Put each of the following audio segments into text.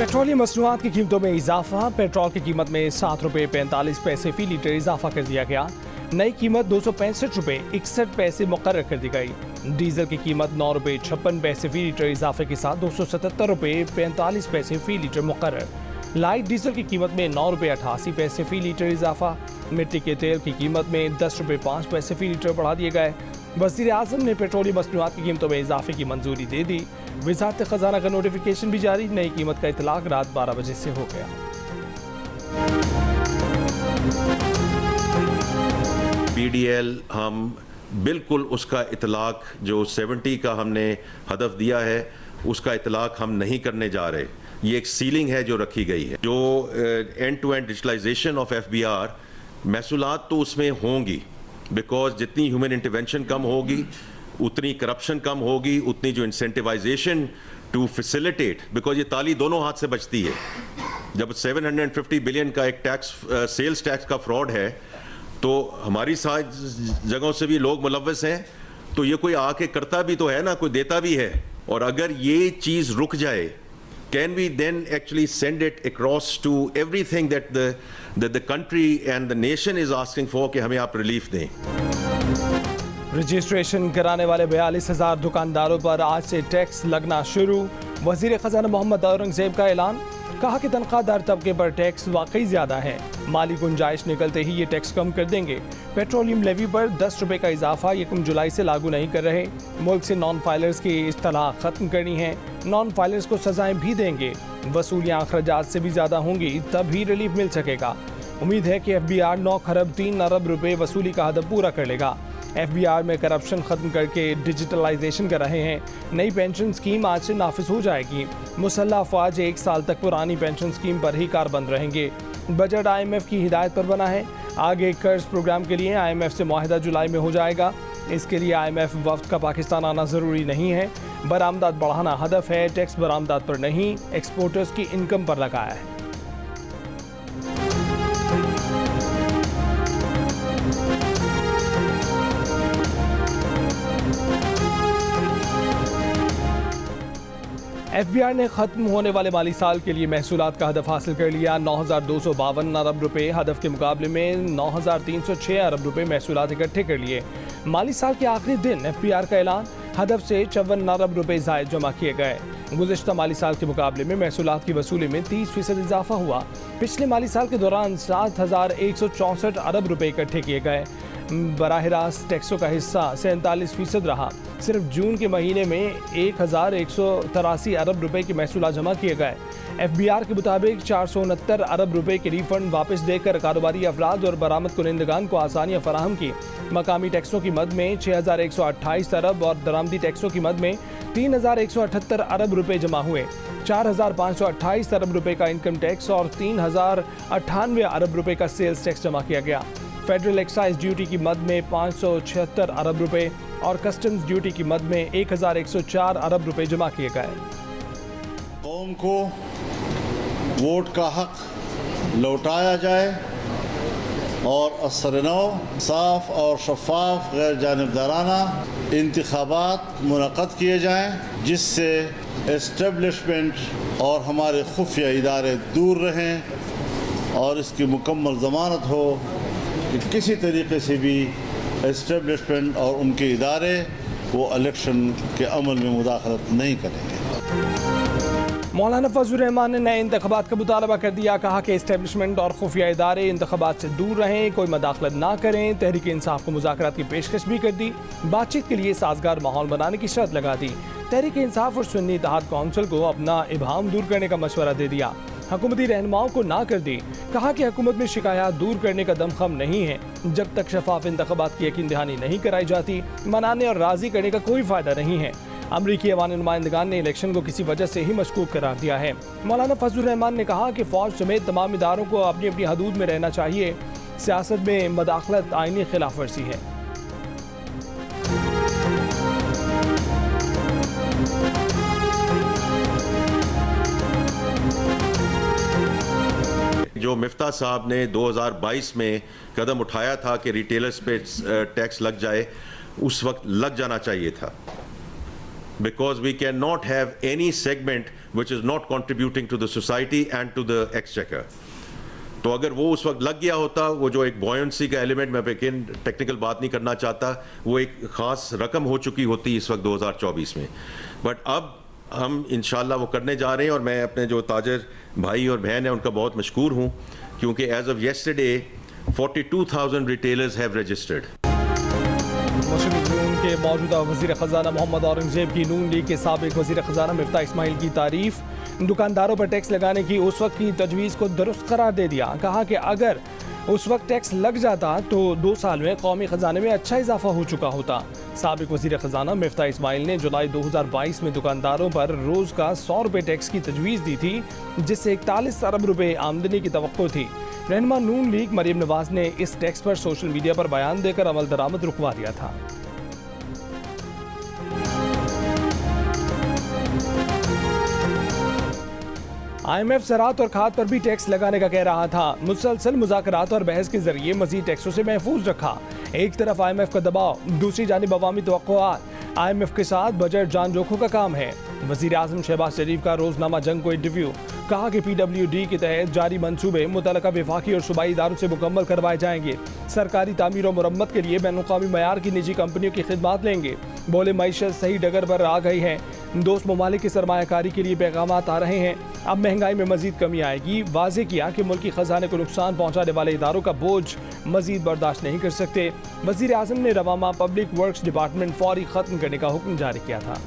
Petroleum मसनूआत की कीमतों में इजाफा। पेट्रोल की कीमत में 7 रुपये 45 पैसे फी लीटर इजाफा कर दिया गया। नई कीमत 265 रुपये 61 पैसे मुकर्रर कर दी गई। डीजल की कीमत 9 रुपये 56 पैसे फी लीटर इजाफे के साथ 277 रुपये 45 पैसे फी लीटर मुकर्रर। लाइट डीजल की कीमत में 9 रुपये 88 पैसे फी लीटर इजाफा। मिट्टी के तेल की कीमत में 10 रुपये 5 पैसे फी लीटर बढ़ा दिए गए। वज़ीर आज़म ने पेट्रोलियम मसनूआत की कीमतों में इजाफे की मंजूरी दे दी। वज़ारत ख़ज़ाना का नोटिफिकेशन भी जारी। नई कीमत का इतलाक रात 12 बजे से हो गया। PDL हम बिल्कुल उसका इतलाक जो 70 का हमने हदफ दिया है उसका इतलाक हम नहीं करने जा रहे। ये एक सीलिंग है जो रखी गई है। जो end to end digitalization of FBR महसूलात तो उसमें होंगी, बिकॉज जितनी ह्यूमन इंटरवेंशन कम होगी उतनी करप्शन कम होगी, उतनी जो इंसेंटिवाइजेशन टू फैसिलिटेट, बिकॉज ये ताली दोनों हाथ से बचती है। जब 750 बिलियन का एक टैक्स सेल्स टैक्स का फ्रॉड है तो हमारी सारी जगहों से भी लोग मुलव्वस हैं, तो ये कोई आके करता भी तो है ना, कोई देता भी है। और अगर ये चीज़ रुक जाए, can we then actually send it across to everything that the country and the nation is asking for कि हमें आप रिलीफ दें। रजिस्ट्रेशन कराने वाले 42,000 दुकानदारों पर आज से टैक्स लगना शुरू। वज़ीर ख़ज़ाना मोहम्मद औरंगज़ेब का ऐलान। कहा कि तनख्वाहदार तबके पर टैक्स वाकई ज़्यादा है, माली गुंजाइश निकलते ही ये टैक्स कम कर देंगे। पेट्रोलियम लेवी पर 10 रुपये का इजाफा 1 जुलाई से लागू नहीं कर रहे। मुल्क से नॉन फाइलर्स की इस्तलाह ख़त्म करनी है। नॉन फाइलर्स को सजाएं भी देंगे। वसूलियाँ अखराजात से भी ज़्यादा होंगी, तभी रिलीफ मिल सकेगा। उम्मीद है कि FBR 9 खरब 3 अरब रुपये वसूली का हदफ पूरा कर लेगा। FBR में करप्शन खत्म करके डिजिटलाइजेशन कर रहे हैं। नई पेंशन स्कीम आज से नाफिज हो जाएगी। मुसल्लह अफवाज 1 साल तक पुरानी पेंशन स्कीम पर ही कारबंद रहेंगे। बजट IMF की हिदायत पर बना है। आगे कर्ज प्रोग्राम के लिए IMF से मुआहदा जुलाई में हो जाएगा। इसके लिए IMF वफ्द का पाकिस्तान आना ज़रूरी नहीं है। बरामदात बढ़ाना हदफ है, टैक्स बरामदात पर नहीं, एक्सपोर्टर्स की इनकम पर लगाया है। FBR ने खत्म होने वाले माली साल के लिए महसूलात का हदफ हासिल कर लिया। 9,252 अरब रुपए हदफ के मुकाबले में 9,306 अरब रुपए महसूलात इकट्ठे कर लिए। माली साल के आखिरी दिन FBR का ऐलान, हदफ से 54 अरब रुपए ज़ायद जमा किए गए। गुज़िश्ता माली साल के मुकाबले में महसूलात की वसूली में 30% इजाफा हुआ। पिछले माली साल के दौरान 7,164 अरब रुपए इकट्ठे किए गए। बराह रास्त टैक्सों का हिस्सा 47% रहा। सिर्फ जून के महीने में 1,183 अरब रुपए के महसूल जमा किए गए। FBR के मुताबिक 469 अरब रुपए के रिफंड वापस देकर कारोबारी अफराद और बरामद कुनिंदगान को आसानियाँ फराहम की। मकामी टैक्सों की मद में 6,128 अरब और दरामदी टैक्सों की मद में 3,178 अरब रुपए जमा हुए। 4,528 अरब रुपए का इनकम टैक्स और 3,098 अरब रुपए का सेल्स टैक्स जमा किया गया। फेडरल एक्साइज ड्यूटी की मद में 576 अरब रुपए और कस्टम्स ड्यूटी की मद में 1,104 अरब रुपए जमा किए गए। कौम को वोट का हक लौटाया जाए और असर-ए-नौ साफ और शफाफ गैर जानिबदाराना इंतखाबात मुनक़्क़द किए जाएँ, जिससे एस्टेब्लिशमेंट और हमारे खुफिया इदारे दूर रहें और इसकी मुकम्मल ज़मानत हो कि किसी तरीके से भी एस्टेब्लिशमेंट और उनके इदारे वो इलेक्शन के अमल में मुदाखलत नहीं करेंगे। मौलाना फजलुर रहमान ने नए इंतखाबात का मुतालबा कर दिया। कहा कि एस्टेब्लिशमेंट और खुफिया इदारे इंतखाबात से दूर रहें, कोई मदाखलत ना करें। तहरीक इंसाफ को मुज़ाकरात की पेशकश भी कर दी। बातचीत के लिए साजगार माहौल बनाने की शर्त लगा दी। तहरीक इंसाफ और सुन्नी इत्तेहाद कौंसिल को अपना इबहाम दूर करने का मशवरा दे दिया। हुकूमती रहनुमाओं को ना कर दी। कहा कि हुकूमत में शिकायत दूर करने का दमखम नहीं है। जब तक शफाफ इंतखाबात की यकीन दहानी नहीं कराई जाती, मनाने और राजी करने का कोई फ़ायदा नहीं है। अमरीकी अवानी नुमाइंदगान ने इलेक्शन को किसी वजह से ही मशकूक करार दिया है। मौलाना फजलुर रहमान ने कहा कि फ़ौज समेत तमाम इदारों को अपनी अपनी हदूद में रहना चाहिए। सियासत में मदाखलत आईनी खिलाफ वर्जी है। जो मिफ्ता साहब ने 2022 में कदम उठाया था कि रिटेलर्स पे टैक्स लग जाए, उस वक्त लग जाना चाहिए था। because we cannot have any segment which is not contributing to the society and to the exchequer. तो अगर वो उस वक्त लग गया होता, वो जो एक बॉयंसी का एलिमेंट, मैं लेकिन टेक्निकल बात नहीं करना चाहता, वो एक ख़ास रकम हो चुकी होती इस वक्त 2024 में। बट अब हम इंशाल्लाह वो करने जा रहे हैं, और मैं अपने जो ताजर भाई और बहन हैं उनका बहुत मशकूर हूँ, क्योंकि as of yesterday 42,000 retailers have registered. Muslim Noon के मौजूदा वज़ीर ख़ज़ाना मोहम्मद औरंगज़ेब की नून लीग के साबिक़ वज़ीर ख़ज़ाना मिफ्ताह इस्माइल की तारीफ़। दुकानदारों पर टैक्स लगाने की उस वक्त की तजवीज़ को दुरुस्त करार दे दिया। कहा कि अगर उस वक्त टैक्स लग जाता तो 2 साल में कौमी ख़जाने में अच्छा इजाफा हो चुका होता। साबिक़ वज़ीर ख़ज़ाना मिफ्ताह इस्माइल ने जुलाई 2022 में दुकानदारों पर रोज़ का 100 रुपये टैक्स की तजवीज़ दी थी, जिससे 41 अरब रुपये आमदनी की तवक्को थी। रहनुमा नून लीग मरीम नवाज ने इस टैक्स पर सोशल मीडिया पर बयान देकर अमल दरामद रुकवा दिया था। IMF ज़राअत और खाद पर भी टैक्स लगाने का कह रहा था। मुसलसल मुज़ाकरात और बहस के जरिए मज़ीद टैक्सों से महफूज रखा। एक तरफ IMF का दबाव, दूसरी जानिब अवामी तवक्कुआत। IMF के साथ बजट जान जोखों का काम है। वज़ीर आज़म शहबाज शरीफ का रोज़नामा जंग को इंटरव्यू। कहा कि PWD के तहत जारी मंसूबे मुतलका वफाकी और सूबाई इदारों से मुकम्मल करवाए जाएंगे। सरकारी तामीर और मुरम्मत के लिए बैनुल-अक़वामी मयार की निजी कंपनियों की खिदमात लेंगे। बोले मईशत सही डगर पर आ गई है। दोस्त ममालिक की सरमायाकारी के लिए पैगामात आ रहे हैं। अब महंगाई में मजीद कमी आएगी। वाज़े किया कि मुल्की खजाने को नुकसान पहुँचाने वाले इदारों का बोझ मजीद बर्दाश्त नहीं कर सकते। वज़ीर आज़म ने रवामा पब्लिक वर्क्स डिपार्टमेंट फौरी ख़त्म करने का हुक्म जारी किया था।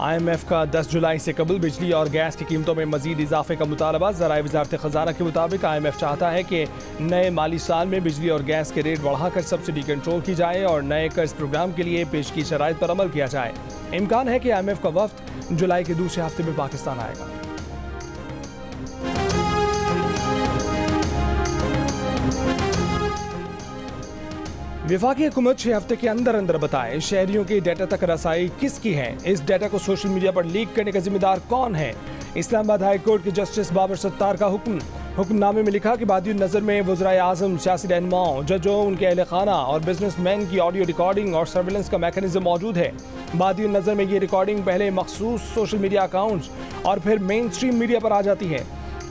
IMF का 10 जुलाई से कबल बिजली और गैस की कीमतों में मजीद इजाफे का मुतालबा। ज़राए वज़ारत ख़ज़ाना के मुताबिक IMF चाहता है कि नए माली साल में बिजली और गैस के रेट बढ़ाकर सब्सिडी कंट्रोल की जाए और नए कर्ज प्रोग्राम के लिए पेश की शराइत पर अमल किया जाए। इम्कान है कि IMF का वफ्द जुलाई के दूसरे हफ्ते में पाकिस्तान आएगा। वफाकी हुकूमत 6 हफ्ते के अंदर अंदर बताए शहरियों के डाटा तक रसाई किसकी है। इस डाटा को सोशल मीडिया पर लीक करने का जिम्मेदार कौन है। इस्लामाबाद हाई कोर्ट के जस्टिस बाबर सत्तार का हुक्म। हुक्मनामे में लिखा कि बादियुन नज़र में वज़राए आज़म, सियासी रहनुमाओं, जजों, उनके अहल खाना और बिजनेसमैन की ऑडियो रिकॉर्डिंग और सर्विलेंस का मैकेनिज्म मौजूद है। बादियुन नज़र में ये रिकॉर्डिंग पहले मखसूस सोशल मीडिया अकाउंट्स और फिर मेन स्ट्रीम मीडिया पर आ जाती है।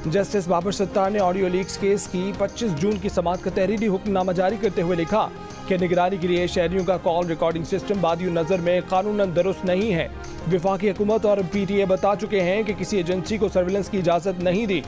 जस्टिस बाबर सत्तार ने ऑडियो लीक्स केस की 25 जून की समाअत का तहरीरी हुक्मनामा जारी करते हुए लिखा कि निगरानी के लिए शहरियों का कॉल रिकॉर्डिंग सिस्टम बादियुन नज़र में कानूनन दुरुस्त नहीं है। वफाकी हुकूमत और PTA बता चुके हैं कि किसी एजेंसी को सर्विलेंस की इजाज़त नहीं दी।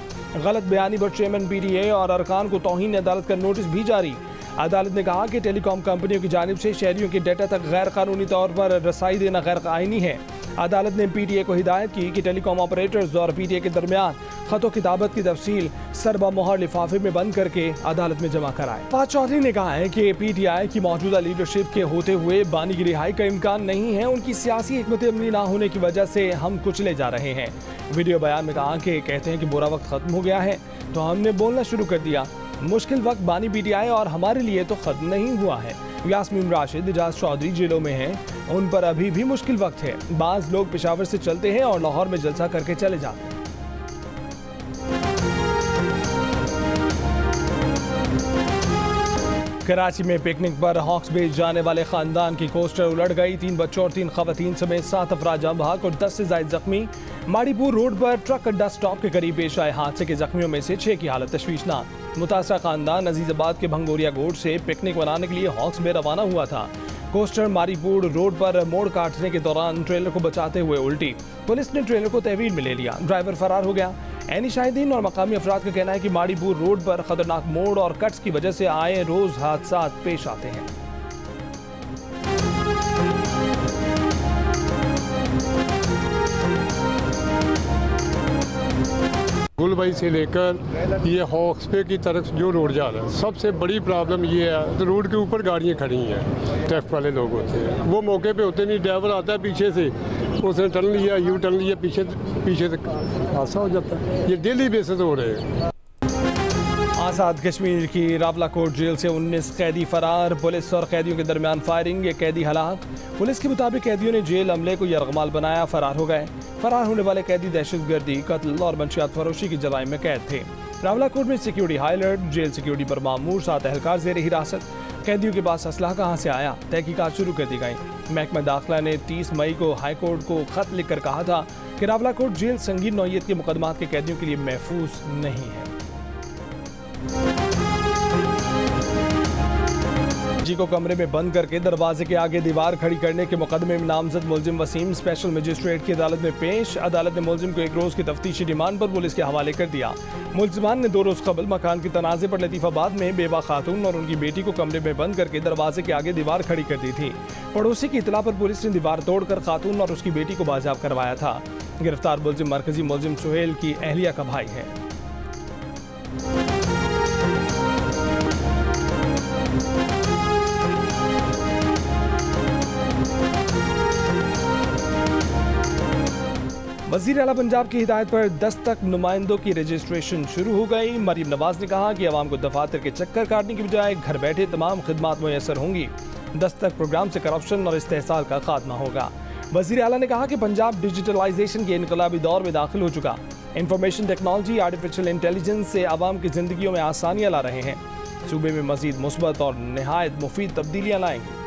गलत बयानी पर चेयरमैन PTA और अरकान को तौहीन अदालत का नोटिस भी जारी। अदालत ने कहा कि टेलीकॉम कंपनियों की जानिब से शहरियों के डाटा तक गैर कानूनी तौर पर रसाई देना गैर आईनी है। अदालत ने PTA को हिदायत की कि टेलीकॉम ऑपरेटर्स और PTA के दरमियान खतो किताबत की तफसील सरबा मोहर लिफाफे में बंद करके अदालत में जमा कराए। फाज चौधरी ने कहा है कि PTI की मौजूदा लीडरशिप के होते हुए बानी की रिहाई का इम्कान नहीं है। उनकी सियासी हिकमत अमली ना होने की वजह से हम कुचले जा रहे हैं। वीडियो बयान में कहा कि कहते हैं कि बुरा वक्त खत्म हो गया है तो हमने बोलना शुरू कर दिया। मुश्किल वक्त बानी PTI और हमारे लिए तो खत्म नहीं हुआ है। यास्मीन राशिद, इजाज चौधरी जेलों में हैं, उन पर अभी भी मुश्किल वक्त है। बाज लोग पेशावर से चलते हैं और लाहौर में जलसा करके चले जाते हैं। कराची में पिकनिक पर हॉक्स बीच जाने वाले खानदान की कोस्टर उलट गई। 3 बच्चों और 3 खवातीन समेत 7 अफराद जाम बहक और 10 से ज्यादा जख्मी। माड़ीपुर रोड पर ट्रक अड्डा स्टॉप के करीब पेश आए हादसे के जख्मियों में से 6 की हालत तशवीशनाक। मुतासरा खानदान अजीजाबाद के भंगोरिया गोड से पिकनिक मनाने के लिए हॉक्स में रवाना हुआ था। कोस्टर मारीपुर रोड पर मोड़ काटने के दौरान ट्रेलर को बचाते हुए उल्टी। पुलिस ने ट्रेलर को तहवील में ले लिया, ड्राइवर फरार हो गया। ऐनी शाहिदीन और मकामी अफराद का कहना है कि माड़ीपुर रोड पर खतरनाक मोड़ और कट्स की वजह से आए रोज हादसा पेश आते हैं। गुलबाई से लेकर ये हॉक्स पे की तरफ जो रोड जा रहा है, सबसे बड़ी प्रॉब्लम ये है तो रोड के ऊपर गाड़ियाँ खड़ी हैं। ट्रैफिक वाले लोग होते हैं, वो मौके पे होते नहीं। ड्राइवर आता है पीछे से, उसने टर्न लिया, यू टर्न लिया, पीछे से हादसा हो जाता है। ये डेली बेसिस हो रहे हैं। आज़ाद कश्मीर की रावलाकोट जेल से 19 कैदी फरार, पुलिस और कैदियों के दरमियान फायरिंग, एक कैदी हलाक। पुलिस के मुताबिक कैदियों ने जेल अमले को यरगमाल बनाया, फरार हो गए। फरार होने वाले कैदी दहशतगर्दी, कत्ल और मंशियात फरोशी की जराइम में कैद थे। रावलाकोट में security high alert, jail security पर मामूर, 7 एहलकार ज़ेर हिरासत। कैदियों के पास असलाह कहाँ से आया, तहकीकात शुरू कर दी गई। महकमा दाखिला ने 30 मई को हाईकोर्ट को खत लिखकर कहा था कि रावलाकोट जेल संगीन नौइयत के मुकदमात के कैदियों के लिए महफूज नहीं है। जी को कमरे में बंद करके दरवाजे के आगे दीवार खड़ी करने के मुकदमे में नामजद मुलजिम वसीम स्पेशल मजिस्ट्रेट की अदालत में पेश। अदालत ने मुलजिम को 1 रोज की तफ्तीशी रिमांड पर पुलिस के हवाले कर दिया। मुलजिमान ने 2 रोज कबल मकान की तनाज़े पर लतीफ़ाबाद में बेवा खातून और उनकी बेटी को कमरे में बंद करके दरवाजे के आगे दीवार खड़ी कर दी थी। पड़ोसी की इतला पर पुलिस ने दीवार तोड़कर खातून और उसकी बेटी को बाजियाब करवाया था। गिरफ्तार मुलजिम मरकजी मुलजिम सुहेल की अहलिया का भाई है। वज़ीर आला पंजाब की हिदायत पर दस्तक नुमाइंदों की रजिस्ट्रेशन शुरू हो गई। मरीम नवाज ने कहा कि अवाम को दफातर के चक्कर काटने की बजाय घर बैठे तमाम खिदमात मुयसर होंगी। दस्तक प्रोग्राम से करप्शन और इस्तेहसाल का खात्मा होगा। वज़ीर आला ने कहा कि पंजाब डिजिटलाइजेशन के इनकलाबी दौर में दाखिल हो चुका। इंफॉर्मेशन टेक्नोलॉजी, आर्टिफिशियल इंटेलिजेंस से आवाम की जिंदगियों में आसानियाँ ला रहे हैं। सूबे में मजीद मुस्बत और निहायत मुफीद तब्दीलियाँ लाएंगे।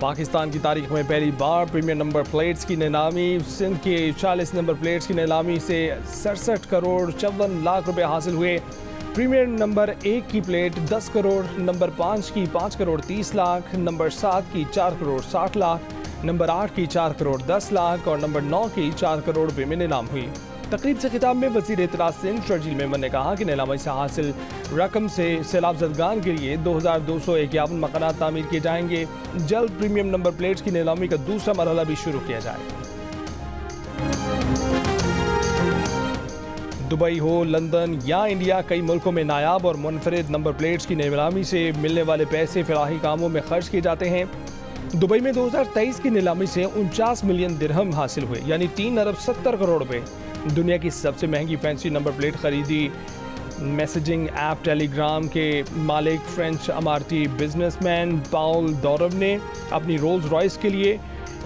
पाकिस्तान की तारीख में पहली बार प्रीमियर नंबर प्लेट्स की नीलामी। सिंध के 40 नंबर प्लेट्स की नीलामी से 67 करोड़ 54 लाख रुपए हासिल हुए। प्रीमियर नंबर 1 की प्लेट 10 करोड़, नंबर 5 की 5 करोड़ 30 लाख, नंबर 7 की 4 करोड़ 60 लाख, नंबर 8 की 4 करोड़ 10 लाख और नंबर 9 की 4 करोड़ रुपए में नीलाम हुई। तकरीब से खिताब में वज़ीर इत्तलात सिंध शर्जील मेमन ने कहा कि नीलामी से हासिल रकम से सैलाब ज़दगान के लिए 2251 मकानात तामीर किए जाएंगे। जल्द प्रीमियम नंबर प्लेट्स की नीलामी का दूसरा मरहला भी शुरू किया जाएगा। दुबई हो, लंदन या इंडिया, कई मुल्कों में नायाब और मुनफरिद नंबर प्लेट्स की नीलामी से मिलने वाले पैसे फलाही कामों में खर्च किए जाते हैं। दुबई में 2023 की नीलामी से 49 मिलियन दिरहम हासिल हुए, यानी 3 अरब 70 करोड़ रुपए। दुनिया की सबसे महंगी फैंसी नंबर प्लेट खरीदी मैसेजिंग ऐप टेलीग्राम के मालिक फ्रेंच अमारती बिजनेसमैन पाउल डोरव ने अपनी रोल्स रॉयस के लिए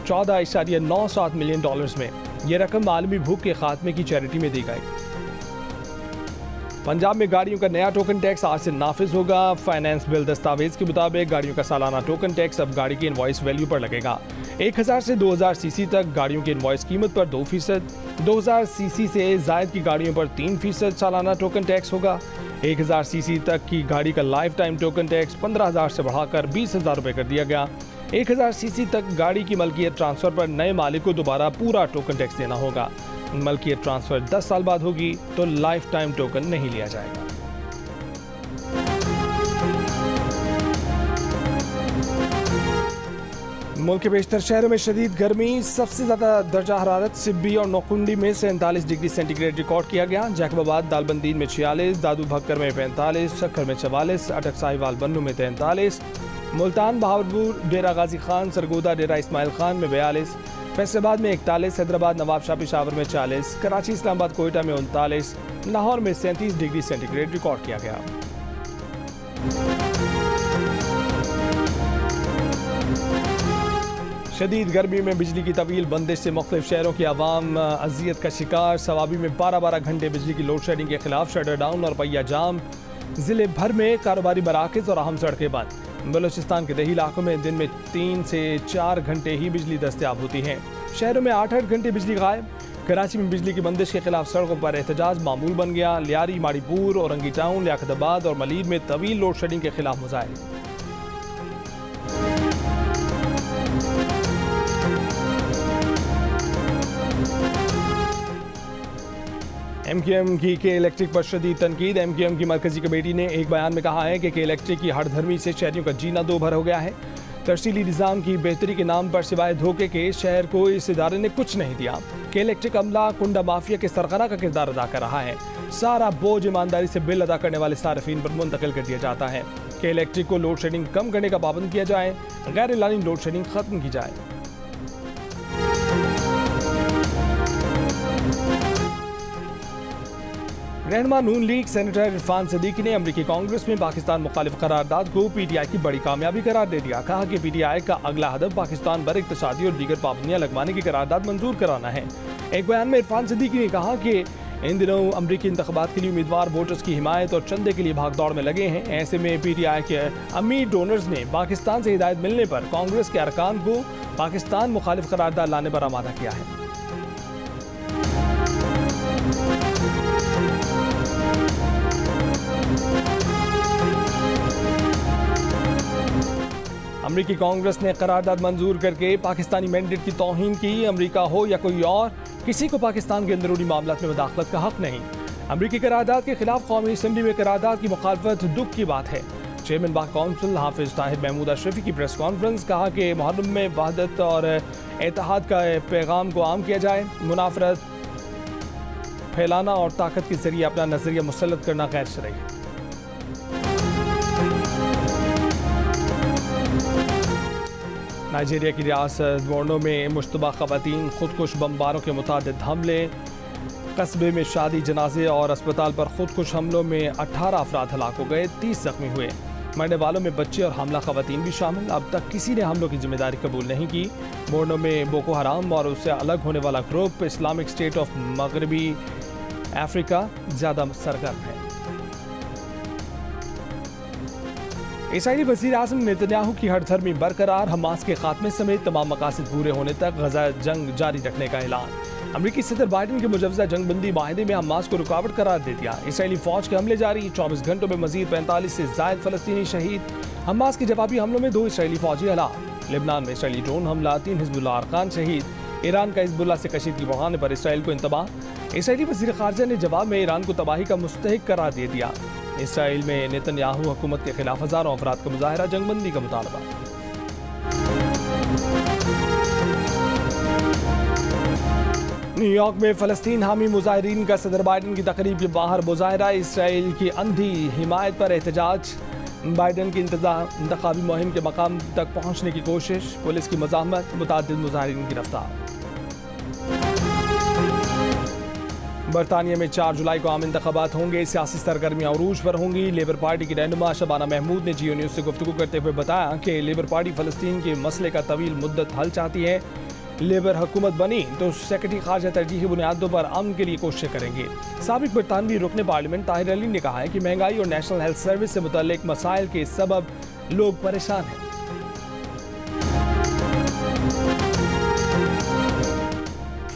14.97 मिलियन डॉलर्स में। यह रकम आलमी भूख के खात्मे की चैरिटी में दी गई। पंजाब में गाड़ियों का नया टोकन टैक्स आज से नाफिज होगा। फाइनेंस बिल दस्तावेज के मुताबिक गाड़ियों का सालाना टोकन टैक्स अब गाड़ी की इनवॉइस वैल्यू पर लगेगा। 1000 से 2000 सीसी तक गाड़ियों की इनवॉइस कीमत पर 2%, 2000 सीसी से जायद की गाड़ियों पर 3% सालाना टोकन टैक्स होगा। 1000 सीसी तक की गाड़ी का लाइफ टाइम टोकन टैक्स 15,000 से बढ़ाकर 20,000 रुपये कर दिया गया। 1000 सीसी तक गाड़ी की मलकियत ट्रांसफर पर नए मालिक को दोबारा पूरा टोकन टैक्स देना होगा। मलकियत ट्रांसफर 10 साल बाद होगी तो लाइफ टाइम टोकन नहीं लिया जाएगा। मुल्क के बेशतर शहरों में शदीद गर्मी। सबसे ज़्यादा दर्जा हरारत सिब्बी और नौकुंडी में 47 डिग्री सेंटीग्रेड रिकॉर्ड किया गया। जैकबाबाद दालबंदीन में 46, दादू भक्कर में 45, शक्कर में 44, अटक साहिवाल बन्नू में 43, मुल्तान बहावलपुर डेरा गाजी खान सरगोदा डेरा इस्माइल खान में 42, फैसलाबाद में 41, हैदराबाद नवाब शाह पेशावर में 40, कराची इस्लामाबाद कोयटा में 39, लाहौर में 37 डिग्री सेंटीग्रेड रिकॉर्ड किया गया। शदीद गर्मी में बिजली की तवील बंदिश से मुख्तलिफ शहरों की आवाम अजियत का शिकार। सवाबी में 12-12 घंटे बिजली की लोड शेडिंग के खिलाफ शटर डाउन और पहिया जाम। ज़िले भर में कारोबारी मराकज़ और अहम सड़कें बंद। बलूचिस्तान के दही इलाकों में दिन में 3 से 4 घंटे ही बिजली दस्तयाब होती है। शहरों में 8-8 घंटे बिजली गायब। कराची में बिजली की बंदिश के खिलाफ सड़कों पर एहतजाज मामूल बन गया। लियारी, माड़ीपुर, औरंगी टाउन, लियाकताबाद और मलीर में तवील लोड शेडिंग के खिलाफ मुजाहिरे। MQM की के इलेक्ट्रिक पर शदीद तनकीद। MQM की मरकजी कमेटी ने एक बयान में कहा है कि के इलेक्ट्रिक की हड़धर्मी से शहरियों का जीना दो भर हो गया है। तरसीली निज़ाम की बेहतरी के नाम पर सिवाय धोखे के शहर को इस इदारे ने कुछ नहीं दिया। के इलेक्ट्रिक अमला कुंडा माफिया के सरगना का किरदार अदा कर रहा है। सारा बोझ ईमानदारी से बिल अदा करने वाले सार्फिन पर मुंतकिल कर दिया जाता है। के इलेक्ट्रिक को लोड शेडिंग कम करने का पाबंद किया जाए, गैर एलानी लोड शेडिंग खत्म की जाए। रहनुमा नून लीग सेनेटर इरफान सिद्दीकी ने अमरीकी कांग्रेस में पाकिस्तान मुखालिफ करारदाद को पीटीआई की बड़ी कामयाबी करार दे दिया। कहा कि पीटीआई का अगला हदफ पाकिस्तान पर इक्तिसादी और दीगर पाबंदियां लगवाने की करारदाद मंजूर कराना है। एक बयान में इरफान सिद्दीकी ने कहा कि इन दिनों अमरीकी इंतखाबात के लिए उम्मीदवार वोटर्स की हिमायत और चंदे के लिए भागदौड़ में लगे हैं। ऐसे में पीटीआई के अमीर डोनर्स ने पाकिस्तान से हिदायत मिलने पर कांग्रेस के अरकान को पाकिस्तान मुखालिफ करारदाद लाने पर आमादा किया है। अमरीकी कांग्रेस ने करारदाद मंजूर करके पाकिस्तानी मैंडेट की तौहीन की। अमरीका हो या कोई और, किसी को पाकिस्तान के अंदरूनी मामलात में मुदाखलत का हक नहीं। अमरीकी करारदाद के खिलाफ कौमी असम्बली में करारदाद की मुखालफत दुख की बात है। चेयरमैन बाग कौंसिल हाफिज ताहिर महमूद अशरफी की प्रेस कॉन्फ्रेंस। कहा कि मुहर्रम में वहदत और इत्तेहाद का पैगाम को आम किया जाए। मुनाफरत फैलाना और ताकत के जरिए अपना नजरिया मुसल्लत करना गैर शरई है। नाइजीरिया की रियासत बोर्नो में मुश्तबा खवातीन खुदकुश बमबारों के मुतादिद हमले। कस्बे में शादी, जनाजे और अस्पताल पर खुदकुश हमलों में 18 अफराद हलाक हो गए, 30 जख्मी हुए। मरने वालों में बच्चे और हमला खवातीन भी शामिल। अब तक किसी ने हमलों की जिम्मेदारी कबूल नहीं की। बोर्नो में बोको हराम और उससे अलग होने वाला ग्रुप इस्लामिक स्टेट ऑफ मगरबी अफ्रीका ज़्यादा सरगर्म है। इसराइली वज़ीर आज़म नेतन्याहू की हरधर्मी बरकरार। हमास के खात्मे समेत तमाम मकासद पूरे होने तक गजा जंग जारी रखने का ऐलान। अमरीकी सदर बाइडन के मुजवजा जंगबंदी माहिदे में हमास को रुकावट करार दे दिया। इसराइली फौज के हमले जारी। 24 घंटों में मजीद 45 से जायद फलस्तीनी शहीद। हमास के जवाबी हमलों में 2 इसराइली फौजी हलाक। लेबनान में इसराइली ड्रोन हमला, 3 हिजबुल्लाह अरकान शहीद। ईरान का हिजबुल्लाह से कशीदगी बढ़ाने पर इसराइल को इंतबाह। इसराइली वज़ीर ख़ारजा ने जवाब में ईरान को तबाही का मुस्तहिक करार दे दिया। इसराइल में नेतन्याहू हुकूमत के खिलाफ हज़ारों अफराद का मुजाहरा, जंगबंदी का मुतालबा। न्यूयॉर्क में फ़लस्तीन हामी मुजाहिरीन का सदर बाइडन की तकरीब के बाहर मुजाहरा। इसराइल की अंधी हिमायत पर एहतजाज। बाइडन की इंतखाबी मुहिम के मकाम तक पहुँचने की कोशिश। पुलिस की मज़ाहमत, मुतअद्दिद मुजाहिरीन गिरफ्तार। बरतानिया में 4 जुलाई को आम इंतखाबात होंगे। सियासी सरगर्मियाँ अरूज पर होंगी। लेबर पार्टी की रहनुमा शबाना महमूद ने जियो न्यूज़ से गुफ्तगू करते हुए बताया कि लेबर पार्टी फ़लस्तीन के मसले का तवील मुद्दत हल चाहती है। लेबर हुकूमत बनी तो सेक्रेटरी खारजा तरजीही बुनियादों पर अमन के लिए कोशिशें करेंगे। साबिक बरतानवी रुकने पार्लियामेंट ताहिर अली ने कहा है कि महंगाई और नेशनल हेल्थ सर्विस से मुतल्लिक मसाइल के सबब लोग परेशान हैं।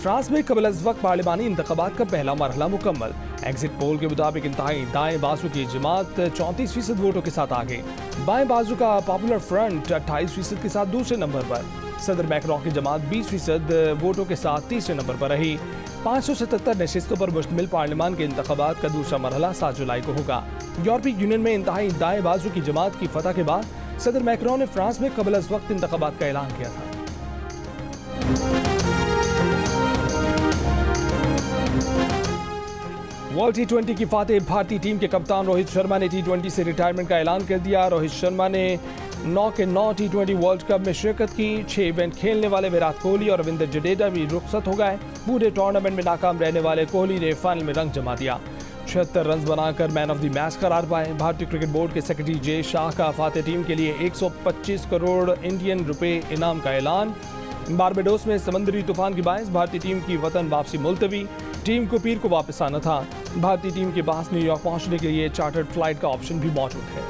फ्रांस में कबल अज़ वक्त पार्लिमानी इंतखाबात का पहला मरहला मुकम्मल। एग्जिट पोल के मुताबिक इंतहाई दाएं बाजू की जमात 34% वोटों के साथ आगे। बाएं बाजू का पॉपुलर फ्रंट 28% के साथ दूसरे नंबर पर। सदर मैक्रोन की जमात 20% वोटों के साथ तीसरे नंबर पर रही। 577 नशिस्तों पर मुश्तमिल पार्लियामान के इंतखाबात का दूसरा मरहला 7 जुलाई को होगा। यूरोपीय यूनियन में इंतहाई दाएं बाजू की जमात की फतह के बाद सदर मैक्रोन ने फ्रांस में कबल अज़ वक्त इंतखाबात का ऐलान किया था। वर्ल्ड T20 की फातेह भारतीय टीम के कप्तान रोहित शर्मा ने T20 से रिटायरमेंट का ऐलान कर दिया। रोहित शर्मा ने 9 के 9 T20 वर्ल्ड कप में शिरकत की। 6 इवेंट खेलने वाले विराट कोहली और रविंद्र जडेजा भी रुखसत हो गए। पूरे टूर्नामेंट में नाकाम रहने वाले कोहली ने फाइनल में रंग जमा दिया। 76 रन बनाकर मैन ऑफ द मैच करार पाए। भारतीय क्रिकेट बोर्ड के सेक्रेटरी जे शाह का फातेह टीम के लिए 125 करोड़ इंडियन रुपए इनाम का ऐलान। बारबाडोस में समुद्री तूफान की बायस भारतीय टीम की वतन वापसी मुलतवी। टीम को पीर को वापस आना था। भारतीय टीम के पास न्यूयॉर्क पहुंचने के लिए चार्टर्ड फ्लाइट का ऑप्शन भी मौजूद है।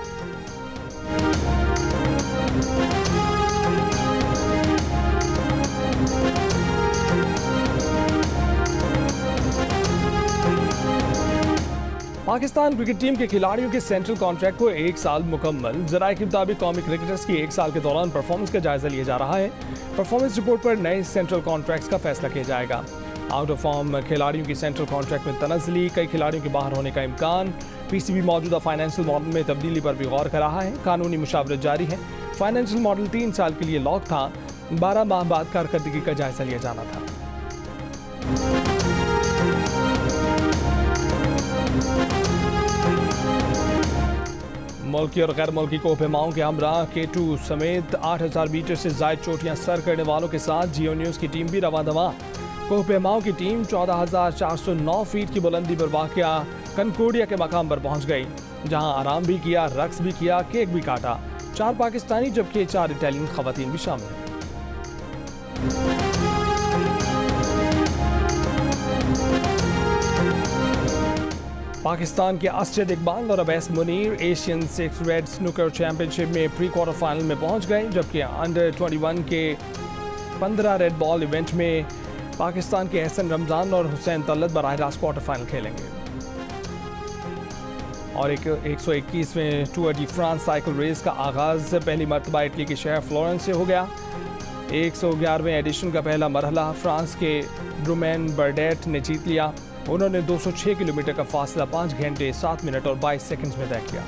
पाकिस्तान क्रिकेट टीम के खिलाड़ियों के सेंट्रल कॉन्ट्रैक्ट को 1 साल मुकम्मल। जराये के मुताबिक कौमी क्रिकेटर्स की 1 साल के दौरान परफॉर्मेंस का जायजा लिया जा रहा है। परफॉर्मेंस रिपोर्ट पर नए सेंट्रल कॉन्ट्रैक्ट्स का फैसला किया जाएगा। आउट ऑफ फॉर्म खिलाड़ियों की सेंट्रल कॉन्ट्रैक्ट में तनज़ली, कई खिलाड़ियों के बाहर होने का इम्कान। पीसीबी मौजूदा फाइनेंशियल मॉडल में तब्दीली पर भी गौर कर रहा है। कानूनी मुशावरत जारी है। फाइनेंशियल मॉडल 3 साल के लिए लॉक था। 12 माह बाद कारकर्दगी का जायजा लिया जाना था। मुल्की और गैर मुल्की कोहपेमाओं के हमरा K2 समेत 8000 मीटर से जायद चोटियां सर करने वालों के साथ जियो न्यूज़ की टीम भी रवां दवा। कोहपेमाओं की टीम 14,409 फीट की बुलंदी पर वाक़या कनकोडिया के मकाम पर पहुंच गई, जहां आराम भी किया, रक्स भी किया, केक भी काटा। 4 पाकिस्तानी जबकि 4 इटालियन खवातीन भी शामिल हैं। पाकिस्तान के असजद इकबाल और Awais Munir Asian 6 red snooker championship में प्री क्वार्टर फाइनल में पहुंच गए, जबकि अंडर 21 के 15 रेड बॉल इवेंट में पाकिस्तान के एहसन रमजान और हुसैन तलत बराह रास्त क्वार्टर फाइनल खेलेंगे। और 121वें Tour de France cycle race का आगाज पहली मरतबा इटली के शहर फ्लोरेंस से हो गया। 111वें एडिशन का पहला मरहला फ्रांस के ब्रूमैन बर्डेट ने जीत लिया। उन्होंने 206 किलोमीटर का फासला 5 घंटे 7 मिनट और 22 सेकंड्स में तय किया।